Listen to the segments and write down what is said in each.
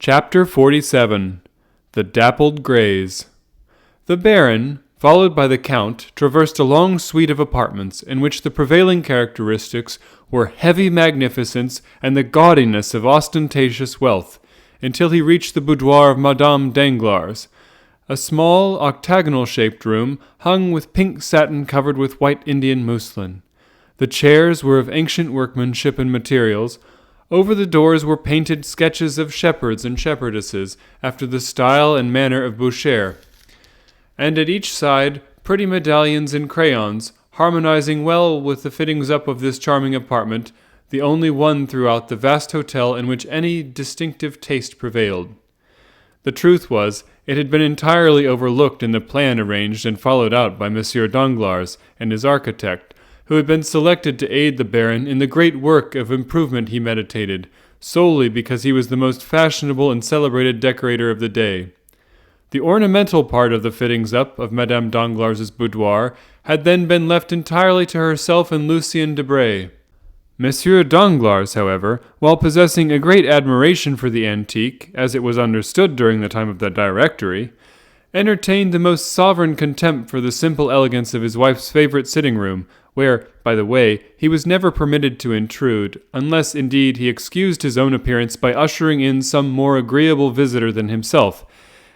Chapter 47. The Dappled Greys. The Baron, followed by the Count, traversed a long suite of apartments in which the prevailing characteristics were heavy magnificence and the gaudiness of ostentatious wealth, until he reached the boudoir of Madame Danglars, a small, octagonal-shaped room hung with pink satin covered with white Indian muslin. The chairs were of ancient workmanship and materials. Over the doors were painted sketches of shepherds and shepherdesses after the style and manner of Boucher, and at each side pretty medallions in crayons, harmonizing well with the fittings up of this charming apartment, the only one throughout the vast hotel in which any distinctive taste prevailed. The truth was, it had been entirely overlooked in the plan arranged and followed out by Monsieur Danglars and his architect, who had been selected to aid the Baron in the great work of improvement he meditated, solely because he was the most fashionable and celebrated decorator of the day. The ornamental part of the fittings-up of Madame Danglars' boudoir had then been left entirely to herself and Lucien Debray. Monsieur Danglars, however, while possessing a great admiration for the antique, as it was understood during the time of the Directory, entertained the most sovereign contempt for the simple elegance of his wife's favorite sitting-room, where, by the way, he was never permitted to intrude, unless indeed he excused his own appearance by ushering in some more agreeable visitor than himself,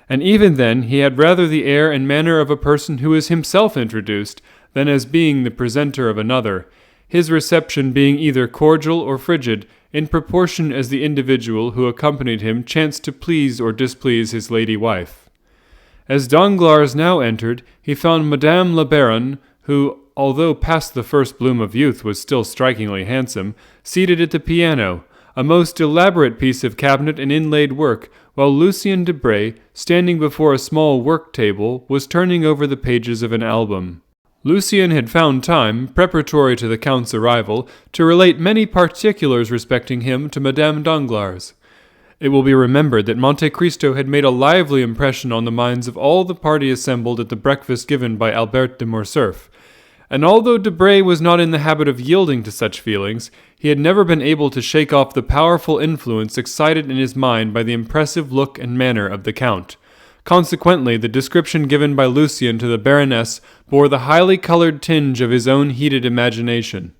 and even then he had rather the air and manner of a person who is himself introduced, than as being the presenter of another, his reception being either cordial or frigid, in proportion as the individual who accompanied him chanced to please or displease his lady wife. As Danglars now entered, he found Madame la Baronne, who, although past the first bloom of youth, was still strikingly handsome, seated at the piano, a most elaborate piece of cabinet and inlaid work, while Lucien Debray, standing before a small work-table, was turning over the pages of an album. Lucien had found time, preparatory to the Count's arrival, to relate many particulars respecting him to Madame Danglars. It will be remembered that Monte Cristo had made a lively impression on the minds of all the party assembled at the breakfast given by Albert de Morcerf, and although Debray was not in the habit of yielding to such feelings, he had never been able to shake off the powerful influence excited in his mind by the impressive look and manner of the Count. Consequently, the description given by Lucien to the Baroness bore the highly colored tinge of his own heated imagination.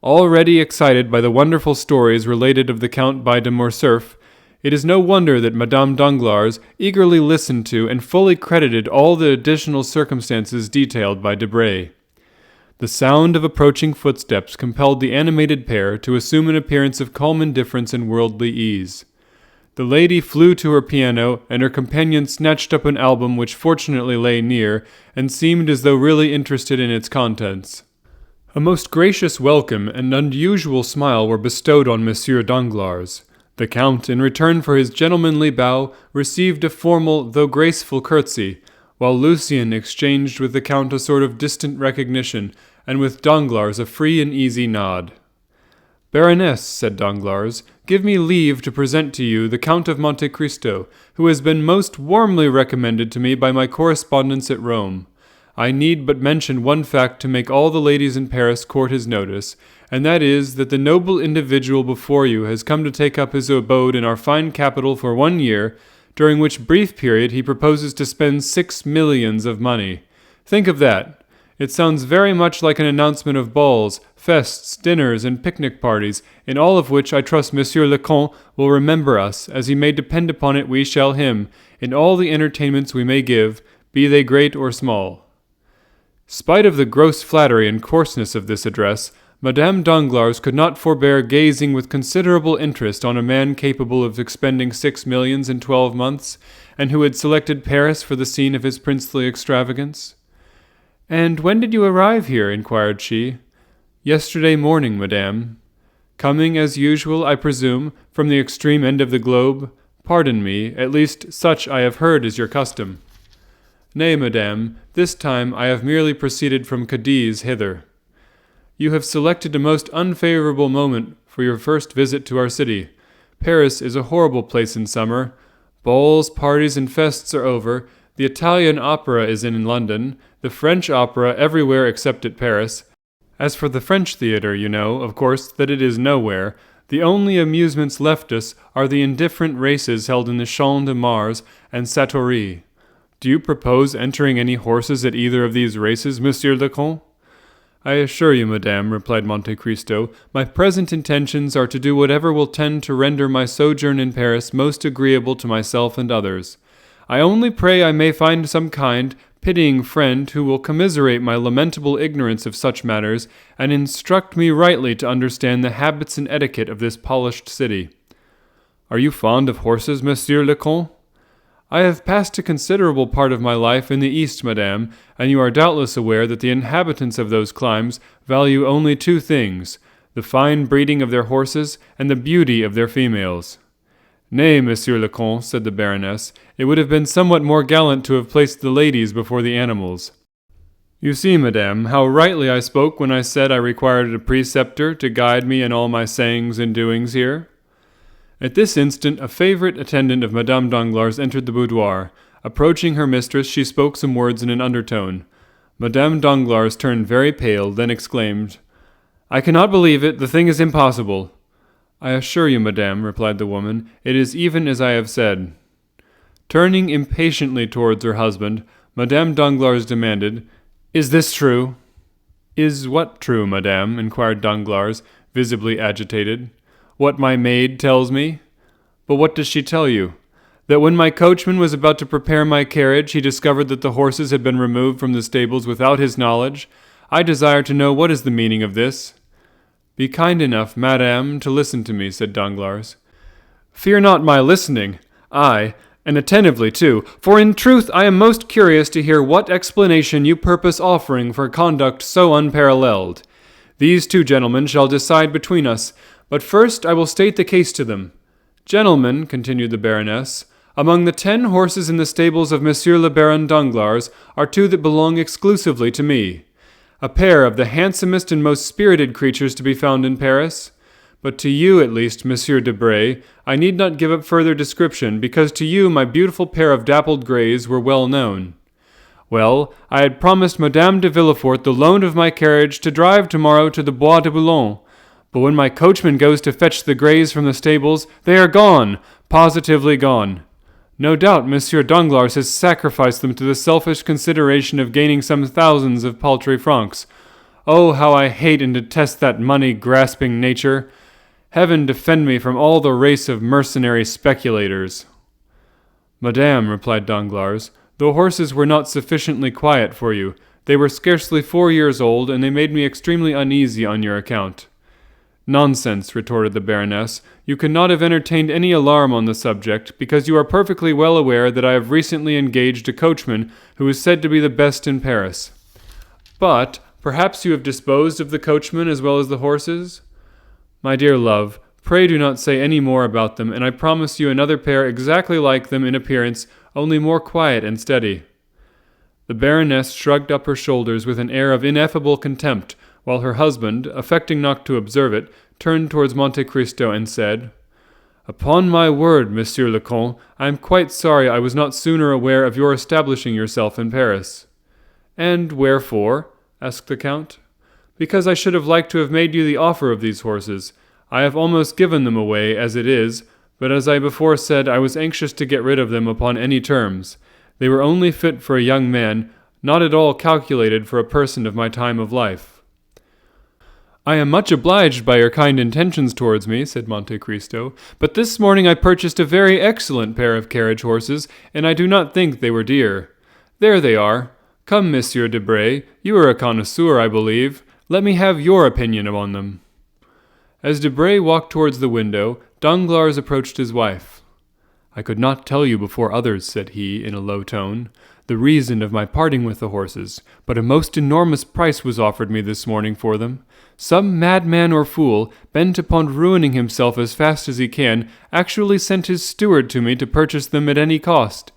Already excited by the wonderful stories related of the Count by de Morcerf, it is no wonder that Madame Danglars eagerly listened to and fully credited all the additional circumstances detailed by Debray. The sound of approaching footsteps compelled the animated pair to assume an appearance of calm indifference and worldly ease. The lady flew to her piano, and her companion snatched up an album which fortunately lay near, and seemed as though really interested in its contents. A most gracious welcome and unusual smile were bestowed on Monsieur Danglars. The Count, in return for his gentlemanly bow, received a formal though graceful curtsy, while Lucien exchanged with the Count a sort of distant recognition, and with Danglars a free and easy nod. "Baroness," said Danglars, "give me leave to present to you the Count of Monte Cristo, who has been most warmly recommended to me by my correspondents at Rome. I need but mention one fact to make all the ladies in Paris court his notice, and that is that the noble individual before you has come to take up his abode in our fine capital for 1 year, during which brief period he proposes to spend 6 millions of money. Think of that. It sounds very much like an announcement of balls, fests, dinners, and picnic parties, in all of which I trust Monsieur le Comte will remember us, as he may depend upon it we shall him, in all the entertainments we may give, be they great or small." Spite of the gross flattery and coarseness of this address, Madame Danglars could not forbear gazing with considerable interest on a man capable of expending 6 millions in 12 months, and who had selected Paris for the scene of his princely extravagance. "And when did you arrive here?" inquired she. "Yesterday morning, madame." "Coming, as usual, I presume, from the extreme end of the globe? Pardon me, at least such I have heard is your custom." "Nay, madame, this time I have merely proceeded from Cadiz hither." "You have selected a most unfavorable moment for your first visit to our city. Paris is a horrible place in summer. Balls, parties, and fests are over. The Italian opera is in London, the French opera everywhere except at Paris. As for the French theatre, you know, of course, that it is nowhere. The only amusements left us are the indifferent races held in the Champ de Mars and Satory. Do you propose entering any horses at either of these races, Monsieur le Comte? I assure you, madame, replied Monte Cristo, my present intentions are to do whatever will tend to render my sojourn in Paris most agreeable to myself and others. I only pray I may find some kind, pitying friend who will commiserate my lamentable ignorance of such matters, and instruct me rightly to understand the habits and etiquette of this polished city. Are you fond of horses, Monsieur le Comte? I have passed a considerable part of my life in the East, madame, and you are doubtless aware that the inhabitants of those climes value only two things, the fine breeding of their horses and the beauty of their females. Nay, Monsieur le Comte, said the Baroness, it would have been somewhat more gallant to have placed the ladies before the animals. You see, madame, how rightly I spoke when I said I required a preceptor to guide me in all my sayings and doings here. At this instant, a favorite attendant of Madame Danglars entered the boudoir. Approaching her mistress, she spoke some words in an undertone. Madame Danglars turned very pale, then exclaimed, I cannot believe it, the thing is impossible. I assure you, madame, replied the woman, it is even as I have said. Turning impatiently towards her husband, Madame Danglars demanded, Is this true? Is what true, madame? Inquired Danglars, visibly agitated. What my maid tells me? But what does she tell you? That when my coachman was about to prepare my carriage, he discovered that the horses had been removed from the stables without his knowledge? I desire to know what is the meaning of this. Be kind enough, madame, to listen to me, said Danglars. Fear not my listening. Ay, and attentively too, for in truth I am most curious to hear what explanation you purpose offering for conduct so unparalleled. These two gentlemen shall decide between us, but first I will state the case to them. Gentlemen, continued the Baroness, among the 10 horses in the stables of Monsieur le Baron Danglars are 2 that belong exclusively to me, a pair of the handsomest and most spirited creatures to be found in Paris. But to you, at least, Monsieur Debray, I need not give up further description, because to you my beautiful pair of dappled greys were well known. Well, I had promised Madame de Villefort the loan of my carriage to drive tomorrow to the Bois de Boulogne, but when my coachman goes to fetch the greys from the stables, they are gone, positively gone. No doubt Monsieur Danglars has sacrificed them to the selfish consideration of gaining some thousands of paltry francs. Oh, how I hate and detest that money-grasping nature! Heaven defend me from all the race of mercenary speculators. Madame, replied Danglars, the horses were not sufficiently quiet for you. They were scarcely 4 years old, and they made me extremely uneasy on your account. Nonsense, retorted the Baroness. You could not have entertained any alarm on the subject, because you are perfectly well aware that I have recently engaged a coachman who is said to be the best in Paris. But perhaps you have disposed of the coachman as well as the horses? My dear love, pray do not say any more about them, and I promise you another pair exactly like them in appearance, only more quiet and steady. The Baroness shrugged up her shoulders with an air of ineffable contempt, while her husband, affecting not to observe it, turned towards Monte Cristo and said, Upon my word, Monsieur le Comte, I am quite sorry I was not sooner aware of your establishing yourself in Paris. And wherefore? asked the Count. Because I should have liked to have made you the offer of these horses. I have almost given them away as it is, but as I before said, I was anxious to get rid of them upon any terms. They were only fit for a young man, not at all calculated for a person of my time of life. I am much obliged by your kind intentions towards me, said Monte Cristo, but this morning I purchased a very excellent pair of carriage horses, and I do not think they were dear. There they are. Come, Monsieur Debray, you are a connoisseur, I believe. Let me have your opinion on them. As Debray walked towards the window, Danglars approached his wife. I could not tell you before others, said he, in a low tone, the reason of my parting with the horses, but a most enormous price was offered me this morning for them. Some madman or fool, bent upon ruining himself as fast as he can, actually sent his steward to me to purchase them at any cost.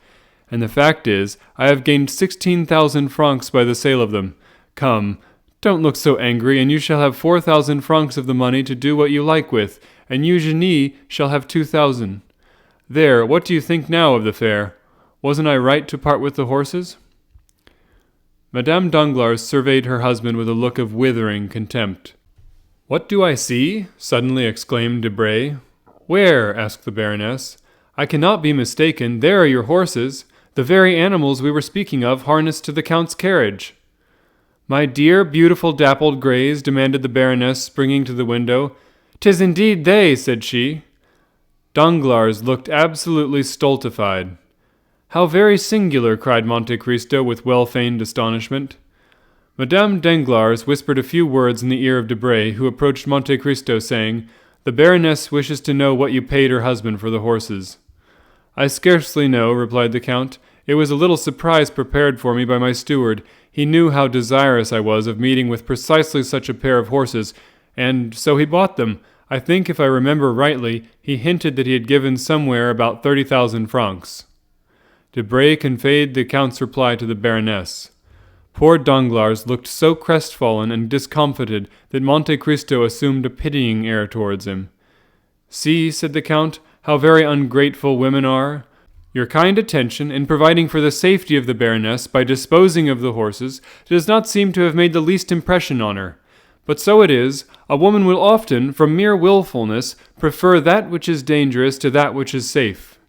And the fact is, I have gained 16,000 francs by the sale of them. Come, don't look so angry, and you shall have 4,000 francs of the money to do what you like with, and Eugenie shall have 2,000. There, what do you think now of the fare? Wasn't I right to part with the horses? Madame Danglars surveyed her husband with a look of withering contempt. "What do I see?" suddenly exclaimed Debray. "Where?" asked the Baroness. "I cannot be mistaken. There are your horses, the very animals we were speaking of harnessed to the Count's carriage." "My dear, beautiful dappled greys?" demanded the Baroness, springing to the window. "'Tis indeed they," said she. Danglars looked absolutely stultified. "How very singular!" cried Monte Cristo with well-feigned astonishment. Madame Danglars whispered a few words in the ear of Debray, who approached Monte Cristo, saying, "The Baroness wishes to know what you paid her husband for the horses." "I scarcely know," replied the Count. "It was a little surprise prepared for me by my steward. He knew how desirous I was of meeting with precisely such a pair of horses, and so he bought them. I think, if I remember rightly, he hinted that he had given somewhere about 30,000 francs. Debray conveyed the Count's reply to the Baroness. Poor Danglars looked so crestfallen and discomfited that Monte Cristo assumed a pitying air towards him. "See," said the Count, "how very ungrateful women are. Your kind attention, in providing for the safety of the Baroness by disposing of the horses, does not seem to have made the least impression on her. But so it is, a woman will often, from mere wilfulness, prefer that which is dangerous to that which is safe.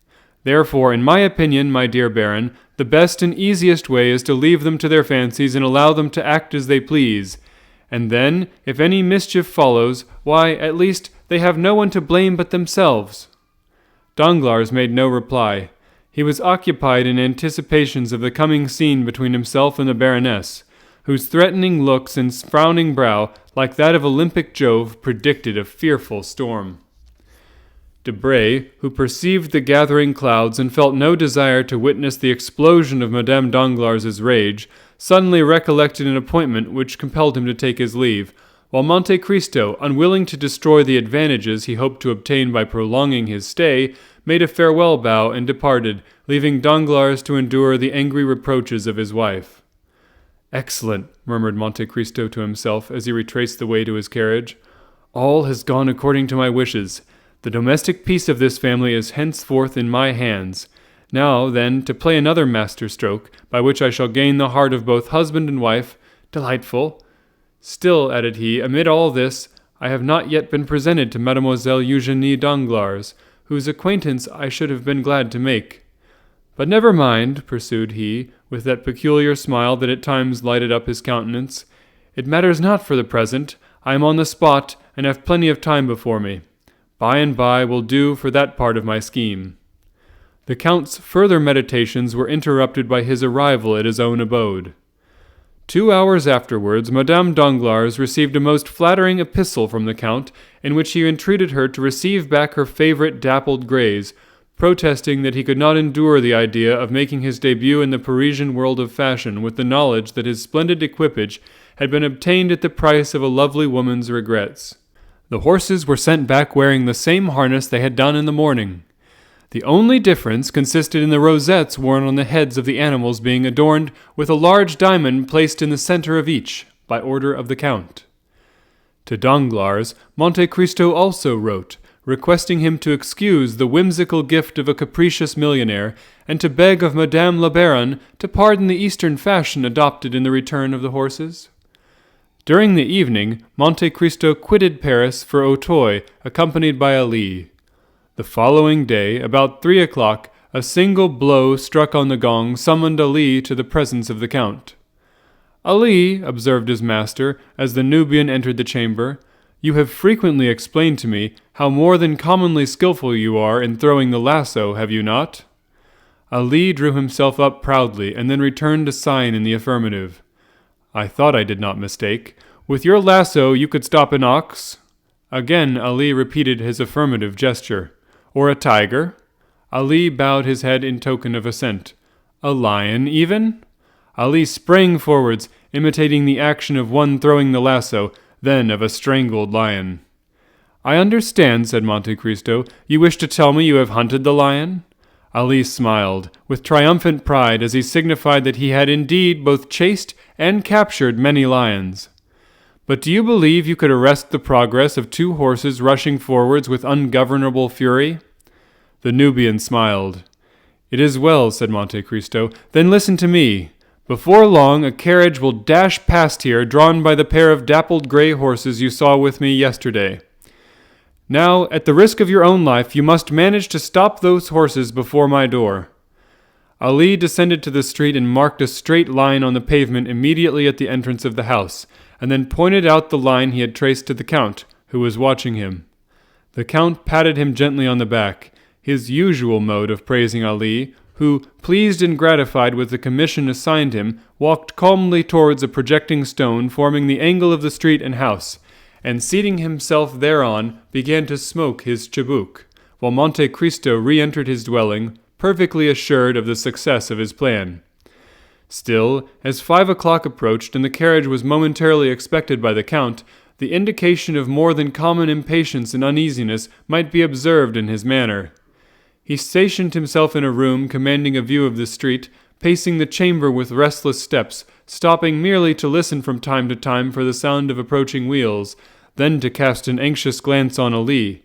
Therefore, in my opinion, my dear Baron, the best and easiest way is to leave them to their fancies and allow them to act as they please. And then, if any mischief follows, why, at least, they have no one to blame but themselves." Danglars made no reply. He was occupied in anticipations of the coming scene between himself and the Baroness, whose threatening looks and frowning brow, like that of Olympic Jove, predicted a fearful storm. Debray, who perceived the gathering clouds and felt no desire to witness the explosion of Madame Danglars' rage, suddenly recollected an appointment which compelled him to take his leave, while Monte Cristo, unwilling to destroy the advantages he hoped to obtain by prolonging his stay, made a farewell bow and departed, leaving Danglars to endure the angry reproaches of his wife. "Excellent," murmured Monte Cristo to himself as he retraced the way to his carriage. "All has gone according to my wishes. The domestic peace of this family is henceforth in my hands. Now, then, to play another master-stroke, by which I shall gain the heart of both husband and wife. Delightful! Still," added he, "amid all this, I have not yet been presented to Mademoiselle Eugénie Danglars, whose acquaintance I should have been glad to make. But never mind," pursued he, with that peculiar smile that at times lighted up his countenance. "It matters not for the present. I am on the spot, and have plenty of time before me. By and by will do for that part of my scheme." The Count's further meditations were interrupted by his arrival at his own abode. 2 hours afterwards, Madame Danglars received a most flattering epistle from the Count, in which he entreated her to receive back her favorite dappled greys, protesting that he could not endure the idea of making his debut in the Parisian world of fashion with the knowledge that his splendid equipage had been obtained at the price of a lovely woman's regrets. The horses were sent back wearing the same harness they had done in the morning. The only difference consisted in the rosettes worn on the heads of the animals being adorned with a large diamond placed in the center of each, by order of the Count. To Danglars, Monte Cristo also wrote, requesting him to excuse the whimsical gift of a capricious millionaire, and to beg of Madame la Baronne to pardon the Eastern fashion adopted in the return of the horses. During the evening, Monte Cristo quitted Paris for Auteuil, accompanied by Ali. The following day, about 3 o'clock, a single blow struck on the gong summoned Ali to the presence of the Count. "Ali," observed his master, as the Nubian entered the chamber, "you have frequently explained to me how more than commonly skilful you are in throwing the lasso, have you not?" Ali drew himself up proudly, and then returned a sign in the affirmative. "I thought I did not mistake. With your lasso you could stop an ox?" Again Ali repeated his affirmative gesture. "Or a tiger?" Ali bowed his head in token of assent. "A lion, even?" Ali sprang forwards, imitating the action of one throwing the lasso, then of a strangled lion. "I understand," said Monte Cristo. "You wish to tell me you have hunted the lion?" Ali smiled, with triumphant pride, as he signified that he had indeed both chased and captured many lions. "But do you believe you could arrest the progress of 2 horses rushing forwards with ungovernable fury?" The Nubian smiled. "It is well," said Monte Cristo. "Then listen to me. Before long, a carriage will dash past here, drawn by the pair of dappled gray horses you saw with me yesterday. Now, at the risk of your own life, you must manage to stop those horses before my door." Ali descended to the street and marked a straight line on the pavement immediately at the entrance of the house, and then pointed out the line he had traced to the Count, who was watching him. The Count patted him gently on the back, his usual mode of praising Ali, who, pleased and gratified with the commission assigned him, walked calmly towards a projecting stone forming the angle of the street and house, and seating himself thereon, began to smoke his chibouque, while Monte Cristo re-entered his dwelling, perfectly assured of the success of his plan. Still, as 5 o'clock approached and the carriage was momentarily expected by the Count, the indication of more than common impatience and uneasiness might be observed in his manner. He stationed himself in a room commanding a view of the street, pacing the chamber with restless steps, stopping merely to listen from time to time for the sound of approaching wheels, then to cast an anxious glance on Ali.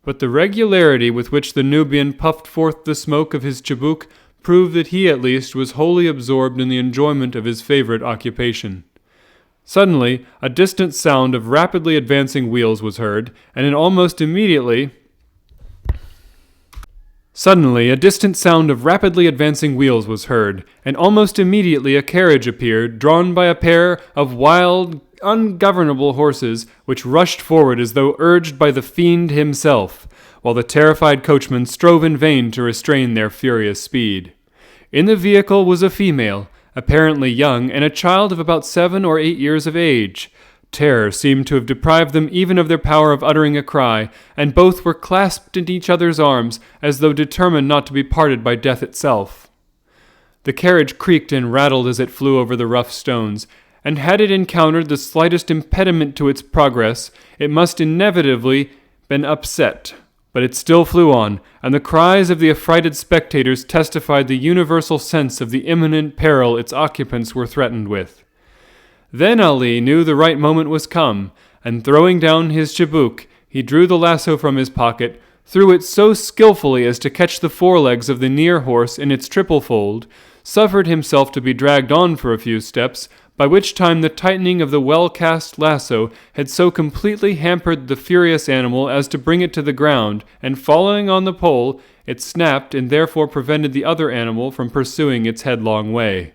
But the regularity with which the Nubian puffed forth the smoke of his chibouque proved that he at least was wholly absorbed in the enjoyment of his favorite occupation. Suddenly, a distant sound of rapidly advancing wheels was heard, and almost immediately a carriage appeared, drawn by a pair of wild, ungovernable horses, which rushed forward as though urged by the fiend himself, while the terrified coachman strove in vain to restrain their furious speed. In the vehicle was a female, apparently young, and a child of about 7 or 8 years of age. Terror seemed to have deprived them even of their power of uttering a cry, and both were clasped in each other's arms, as though determined not to be parted by death itself. The carriage creaked and rattled as it flew over the rough stones, and had it encountered the slightest impediment to its progress, it must inevitably been upset. But it still flew on, and the cries of the affrighted spectators testified the universal sense of the imminent peril its occupants were threatened with. Then Ali knew the right moment was come, and throwing down his chibouque, he drew the lasso from his pocket, threw it so skillfully as to catch the forelegs of the near horse in its triple fold, suffered himself to be dragged on for a few steps, by which time the tightening of the well-cast lasso had so completely hampered the furious animal as to bring it to the ground, and falling on the pole, it snapped and therefore prevented the other animal from pursuing its headlong way.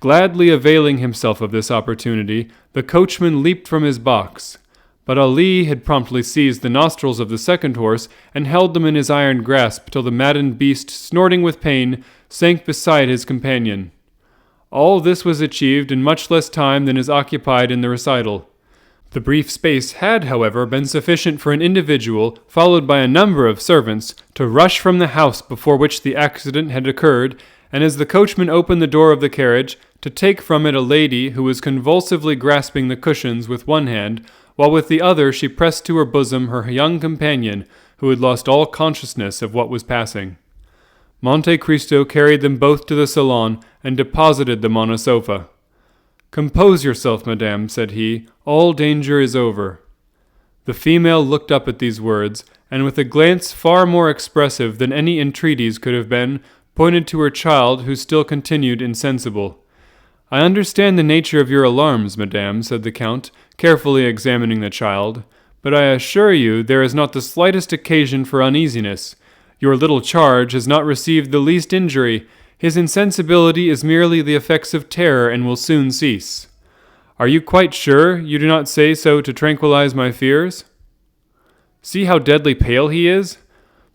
Gladly availing himself of this opportunity, the coachman leaped from his box. But Ali had promptly seized the nostrils of the second horse and held them in his iron grasp till the maddened beast, snorting with pain, sank beside his companion. All this was achieved in much less time than is occupied in the recital. The brief space had, however, been sufficient for an individual, followed by a number of servants, to rush from the house before which the accident had occurred, and as the coachman opened the door of the carriage, to take from it a lady who was convulsively grasping the cushions with one hand, while with the other she pressed to her bosom her young companion, who had lost all consciousness of what was passing. Monte Cristo carried them both to the salon and deposited them on a sofa. "Compose yourself, madame," said he. "All danger is over." The female looked up at these words, and with a glance far more expressive than any entreaties could have been, pointed to her child, who still continued insensible. "I understand the nature of your alarms, madame," said the Count, carefully examining the child, "but I assure you there is not the slightest occasion for uneasiness. Your little charge has not received the least injury. His insensibility is merely the effects of terror and will soon cease. Are you quite sure you do not say so to tranquilize my fears? See how deadly pale he is.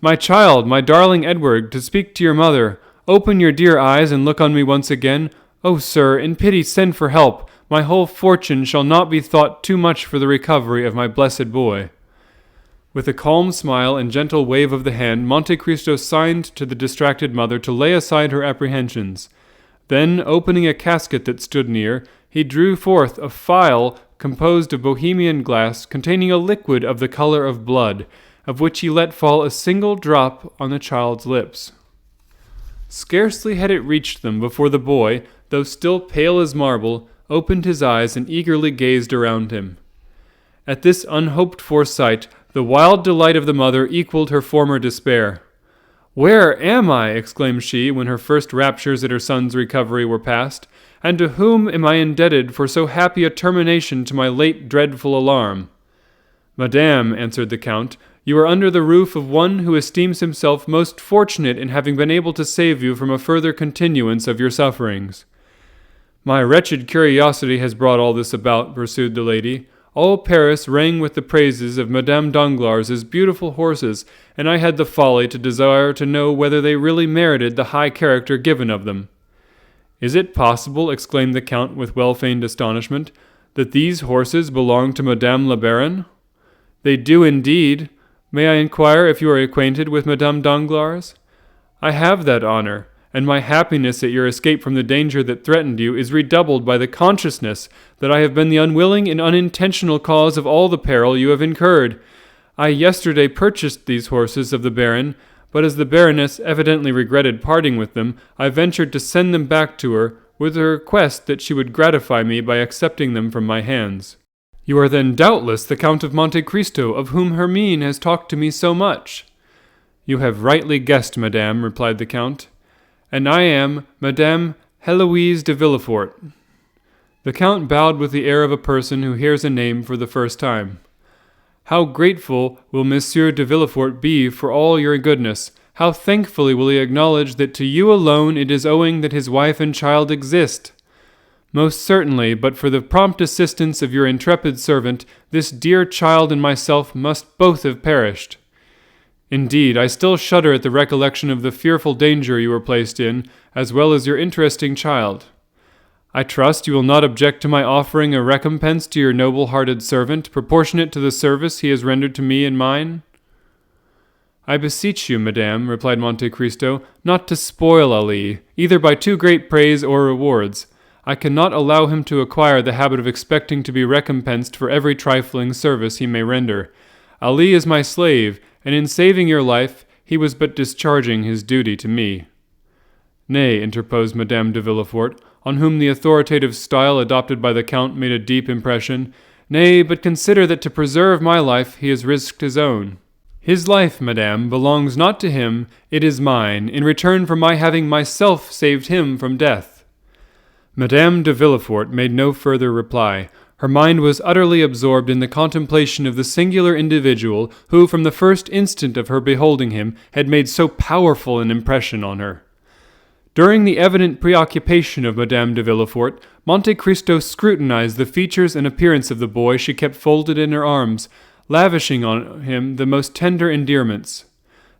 My child, my darling Edward, to speak to your mother. Open your dear eyes and look on me once again. Oh, sir, in pity send for help. My whole fortune shall not be thought too much for the recovery of my blessed boy." With a calm smile and gentle wave of the hand, Monte Cristo signed to the distracted mother to lay aside her apprehensions. Then, opening a casket that stood near, he drew forth a phial composed of Bohemian glass containing a liquid of the color of blood, of which he let fall a single drop on the child's lips. Scarcely had it reached them before the boy, though still pale as marble, opened his eyes and eagerly gazed around him. At this unhoped-for sight, the wild delight of the mother equaled her former despair. "Where am I?" exclaimed she, when her first raptures at her son's recovery were past, "and to whom am I indebted for so happy a termination to my late dreadful alarm?" "Madame," answered the Count, "you are under the roof of one who esteems himself most fortunate in having been able to save you from a further continuance of your sufferings." "My wretched curiosity has brought all this about," pursued the lady. "All Paris rang with the praises of Madame Danglars' beautiful horses, and I had the folly to desire to know whether they really merited the high character given of them." "Is it possible," exclaimed the Count with well-feigned astonishment, "that these horses belong to Madame la Baronne?" "They do indeed. May I inquire if you are acquainted with Madame Danglars?" "I have that honor, and my happiness at your escape from the danger that threatened you is redoubled by the consciousness that I have been the unwilling and unintentional cause of all the peril you have incurred. I yesterday purchased these horses of the Baron, but as the Baroness evidently regretted parting with them, I ventured to send them back to her, with a request that she would gratify me by accepting them from my hands." "You are then doubtless the Count of Monte Cristo, of whom Hermine has talked to me so much." "You have rightly guessed, madame," replied the Count. "And I am Madame Heloise de Villefort." The Count bowed with the air of a person who hears a name for the first time. "How grateful will Monsieur de Villefort be for all your goodness! How thankfully will he acknowledge that to you alone it is owing that his wife and child exist!" "Most certainly, but for the prompt assistance of your intrepid servant, this dear child and myself must both have perished. Indeed, I still shudder at the recollection of the fearful danger you were placed in, as well as your interesting child. I trust you will not object to my offering a recompense to your noble-hearted servant, proportionate to the service he has rendered to me and mine." "I beseech you, madame," replied Monte Cristo, "not to spoil Ali, either by too great praise or rewards. I cannot allow him to acquire the habit of expecting to be recompensed for every trifling service he may render. Ali is my slave, and in saving your life, he was but discharging his duty to me." "Nay," interposed Madame de Villefort, on whom the authoritative style adopted by the Count made a deep impression, "nay, but consider that to preserve my life he has risked his own. His life, madame, belongs not to him, it is mine, in return for my having myself saved him from death." Madame de Villefort made no further reply. Her mind was utterly absorbed in the contemplation of the singular individual who, from the first instant of her beholding him, had made so powerful an impression on her. During the evident preoccupation of Madame de Villefort, Monte Cristo scrutinized the features and appearance of the boy she kept folded in her arms, lavishing on him the most tender endearments.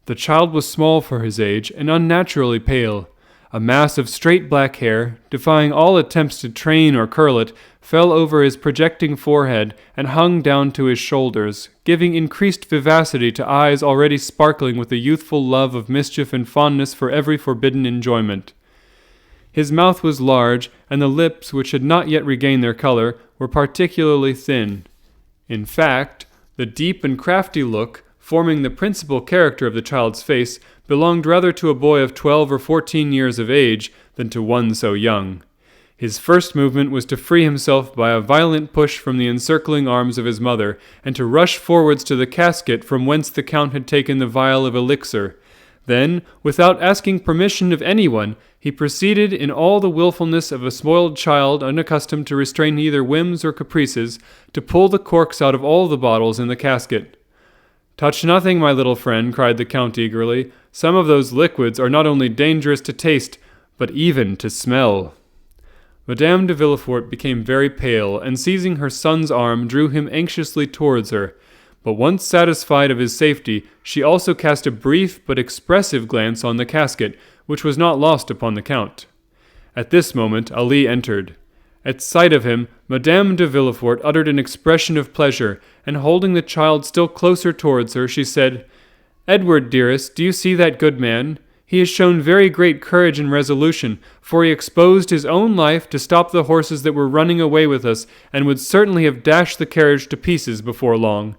The child was small for his age and unnaturally pale. A mass of straight black hair, defying all attempts to train or curl it, fell over his projecting forehead and hung down to his shoulders, giving increased vivacity to eyes already sparkling with the youthful love of mischief and fondness for every forbidden enjoyment. His mouth was large, and the lips, which had not yet regained their color, were particularly thin. In fact, the deep and crafty look, forming the principal character of the child's face, belonged rather to a boy of 12 or 14 years of age than to one so young. His first movement was to free himself by a violent push from the encircling arms of his mother, and to rush forwards to the casket from whence the Count had taken the vial of elixir. Then, without asking permission of anyone, he proceeded in all the wilfulness of a spoiled child unaccustomed to restrain either whims or caprices, to pull the corks out of all the bottles in the casket. "Touch nothing, my little friend," cried the Count eagerly. "Some of those liquids are not only dangerous to taste, but even to smell." Madame de Villefort became very pale, and seizing her son's arm, drew him anxiously towards her. But once satisfied of his safety, she also cast a brief but expressive glance on the casket, which was not lost upon the Count. At this moment Ali entered. At sight of him, Madame de Villefort uttered an expression of pleasure, and holding the child still closer towards her, she said, "Edward, dearest, do you see that good man? He has shown very great courage and resolution, for he exposed his own life to stop the horses that were running away with us, and would certainly have dashed the carriage to pieces before long.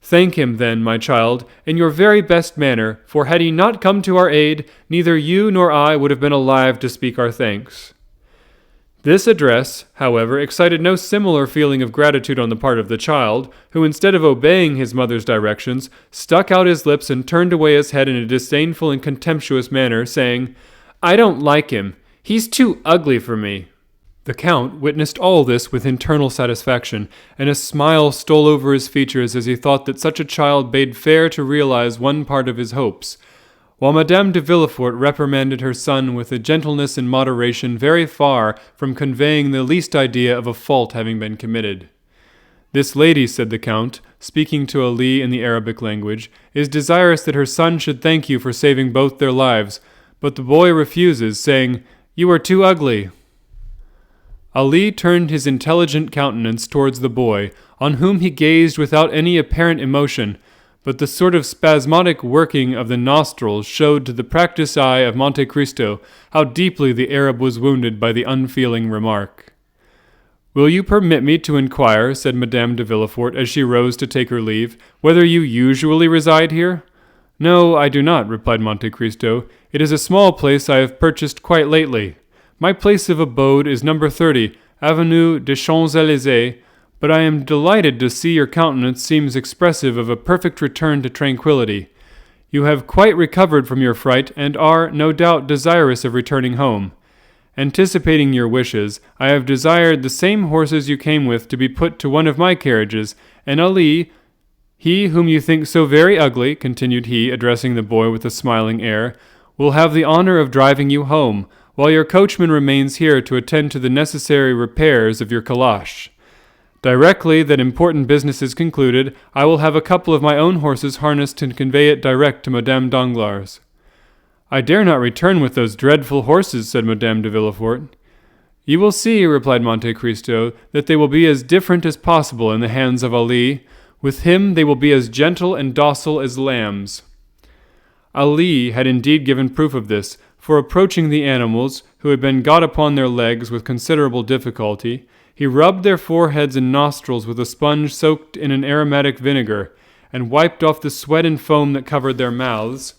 Thank him, then, my child, in your very best manner, for had he not come to our aid, neither you nor I would have been alive to speak our thanks." This address, however, excited no similar feeling of gratitude on the part of the child, who, instead of obeying his mother's directions, stuck out his lips and turned away his head in a disdainful and contemptuous manner, saying, "I don't like him. He's too ugly for me." The Count witnessed all this with internal satisfaction, and a smile stole over his features as he thought that such a child bade fair to realize one part of his hopes, while Madame de Villefort reprimanded her son with a gentleness and moderation very far from conveying the least idea of a fault having been committed. "This lady," said the Count, speaking to Ali in the Arabic language, "is desirous that her son should thank you for saving both their lives, but the boy refuses, saying, 'You are too ugly.'" Ali turned his intelligent countenance towards the boy, on whom he gazed without any apparent emotion, but the sort of spasmodic working of the nostrils showed to the practised eye of Monte Cristo how deeply the Arab was wounded by the unfeeling remark. "Will you permit me to inquire," said Madame de Villefort as she rose to take her leave, "whether you usually reside here?" "No, I do not," replied Monte Cristo. "It is a small place I have purchased quite lately. My place of abode is number 30, Avenue des Champs-Élysées, but I am delighted to see your countenance seems expressive of a perfect return to tranquillity. You have quite recovered from your fright, and are, no doubt, desirous of returning home. Anticipating your wishes, I have desired the same horses you came with to be put to one of my carriages, and Ali, he whom you think so very ugly," continued he, addressing the boy with a smiling air, "will have the honor of driving you home, while your coachman remains here to attend to the necessary repairs of your calash. Directly that important business is concluded, I will have a couple of my own horses harnessed and convey it direct to Madame Danglars." "I dare not return with those dreadful horses," said Madame de Villefort. "You will see," replied Monte Cristo, "that they will be as different as possible in the hands of Ali. With him they will be as gentle and docile as lambs." Ali had indeed given proof of this, for approaching the animals, who had been got upon their legs with considerable difficulty, he rubbed their foreheads and nostrils with a sponge soaked in an aromatic vinegar, and wiped off the sweat and foam that covered their mouths.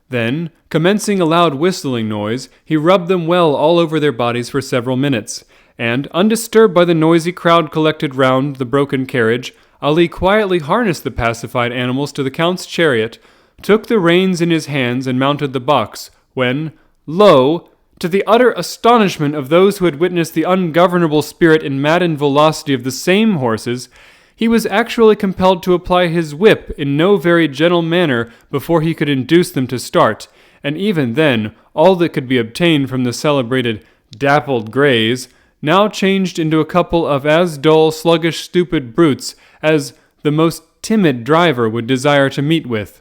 Then, commencing a loud whistling noise, he rubbed them well all over their bodies for several minutes, and, undisturbed by the noisy crowd collected round the broken carriage, Ali quietly harnessed the pacified animals to the Count's chariot, took the reins in his hands and mounted the box, when, lo! To the utter astonishment of those who had witnessed the ungovernable spirit and maddened velocity of the same horses, he was actually compelled to apply his whip in no very gentle manner before he could induce them to start, and even then all that could be obtained from the celebrated Dappled greys, now changed into a couple of as dull, sluggish, stupid brutes as the most timid driver would desire to meet with,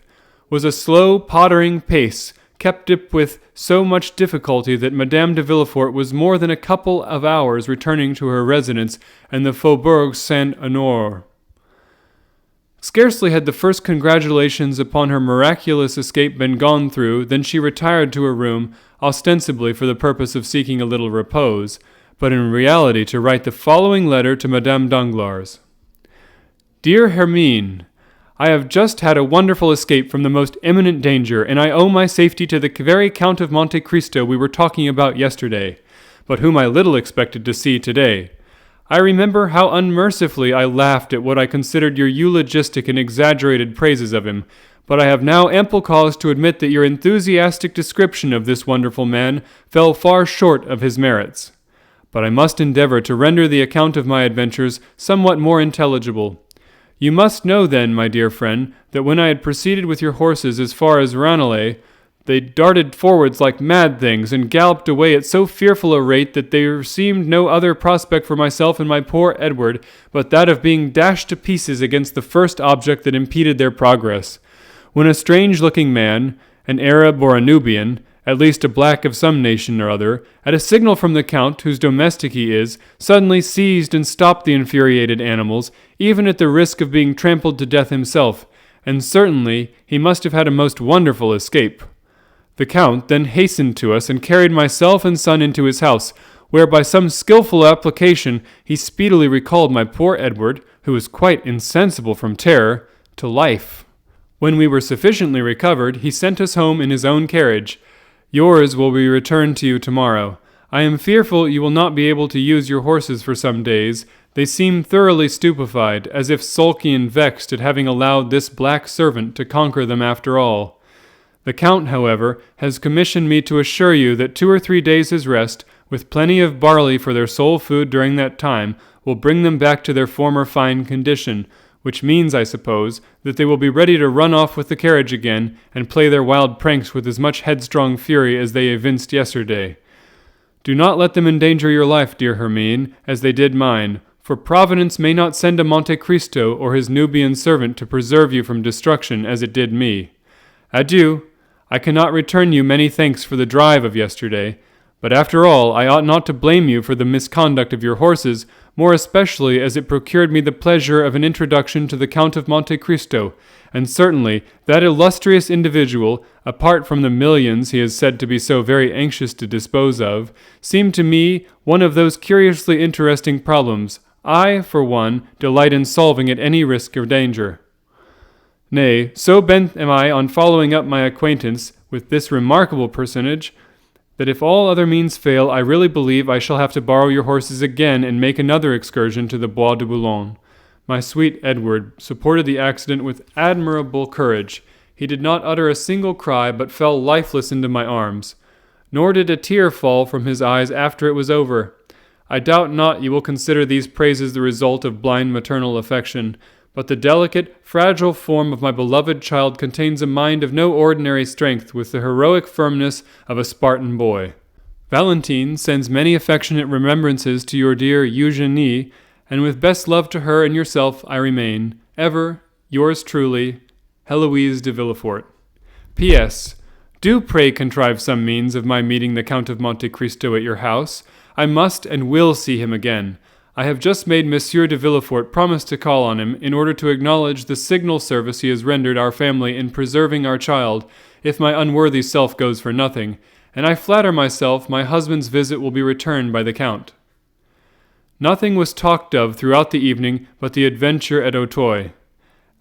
was a slow, pottering pace, kept up with so much difficulty that Madame de Villefort was more than a couple of hours returning to her residence in the Faubourg Saint-Honoré. Scarcely had the first congratulations upon her miraculous escape been gone through than she retired to her room, ostensibly for the purpose of seeking a little repose, but in reality to write the following letter to Madame Danglars. "Dear Hermine, I have just had a wonderful escape from the most imminent danger, and I owe my safety to the very Count of Monte Cristo we were talking about yesterday, but whom I little expected to see today. I remember how unmercifully I laughed at what I considered your eulogistic and exaggerated praises of him, but I have now ample cause to admit that your enthusiastic description of this wonderful man fell far short of his merits. But I must endeavor to render the account of my adventures somewhat more intelligible. You must know then, my dear friend, that when I had proceeded with your horses as far as Ranelagh, they darted forwards like mad things, and galloped away at so fearful a rate that there seemed no other prospect for myself and my poor Edward but that of being dashed to pieces against the first object that impeded their progress, when a strange-looking man, an Arab or a Nubian, at least a black of some nation or other, at a signal from the Count, whose domestic he is, suddenly seized and stopped the infuriated animals, even at the risk of being trampled to death himself, and certainly he must have had a most wonderful escape. The Count then hastened to us and carried myself and son into his house, where by some skilful application he speedily recalled my poor Edward, who was quite insensible from terror, to life. When we were sufficiently recovered, he sent us home in his own carriage. Yours will be returned to you tomorrow. I am fearful you will not be able to use your horses for some days. They seem thoroughly stupefied, as if sulky and vexed at having allowed this black servant to conquer them after all. The Count, however, has commissioned me to assure you that 2 or 3 days' rest, with plenty of barley for their sole food during that time, will bring them back to their former fine condition, which means, I suppose, that they will be ready to run off with the carriage again and play their wild pranks with as much headstrong fury as they evinced yesterday. Do not let them endanger your life, dear Hermine, as they did mine, for Providence may not send a Monte Cristo or his Nubian servant to preserve you from destruction as it did me. Adieu. I cannot return you many thanks for the drive of yesterday, but after all I ought not to blame you for the misconduct of your horses, more especially as it procured me the pleasure of an introduction to the Count of Monte Cristo, and certainly that illustrious individual, apart from the millions he is said to be so very anxious to dispose of, seemed to me one of those curiously interesting problems I, for one, delight in solving at any risk or danger. Nay, so bent am I on following up my acquaintance with this remarkable personage, that if all other means fail, I really believe I shall have to borrow your horses again and make another excursion to the Bois de Boulogne. My sweet Edward supported the accident with admirable courage. He did not utter a single cry, but fell lifeless into my arms. Nor did a tear fall from his eyes after it was over. I doubt not you will consider these praises the result of blind maternal affection, but the delicate, fragile form of my beloved child contains a mind of no ordinary strength, with the heroic firmness of a Spartan boy. Valentine sends many affectionate remembrances to your dear Eugenie, and with best love to her and yourself I remain, ever, yours truly, Heloise de Villefort. P.S. Do pray contrive some means of my meeting the Count of Monte Cristo at your house. I must and will see him again. I have just made Monsieur de Villefort promise to call on him in order to acknowledge the signal service he has rendered our family in preserving our child, if my unworthy self goes for nothing, and I flatter myself my husband's visit will be returned by the Count. Nothing was talked of throughout the evening but the adventure at Auteuil.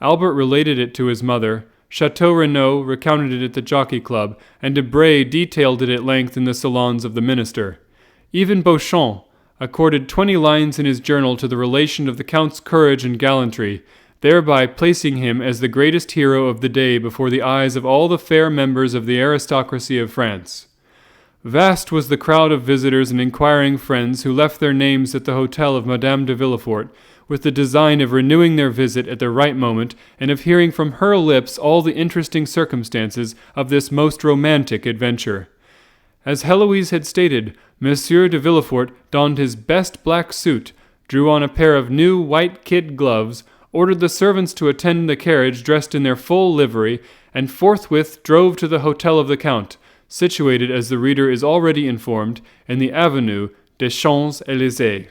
Albert related it to his mother, Chateau Renaud recounted it at the Jockey Club, and Debray detailed it at length in the salons of the minister. Even Beauchamp accorded 20 lines in his journal to the relation of the Count's courage and gallantry, thereby placing him as the greatest hero of the day before the eyes of all the fair members of the aristocracy of France. Vast was the crowd of visitors and inquiring friends who left their names at the hotel of Madame de Villefort, with the design of renewing their visit at the right moment and of hearing from her lips all the interesting circumstances of this most romantic adventure. As Heloise had stated, Monsieur de Villefort donned his best black suit, drew on a pair of new white kid gloves, ordered the servants to attend the carriage dressed in their full livery, and forthwith drove to the hotel of the Count, situated, as the reader is already informed, in the Avenue des Champs-Élysées.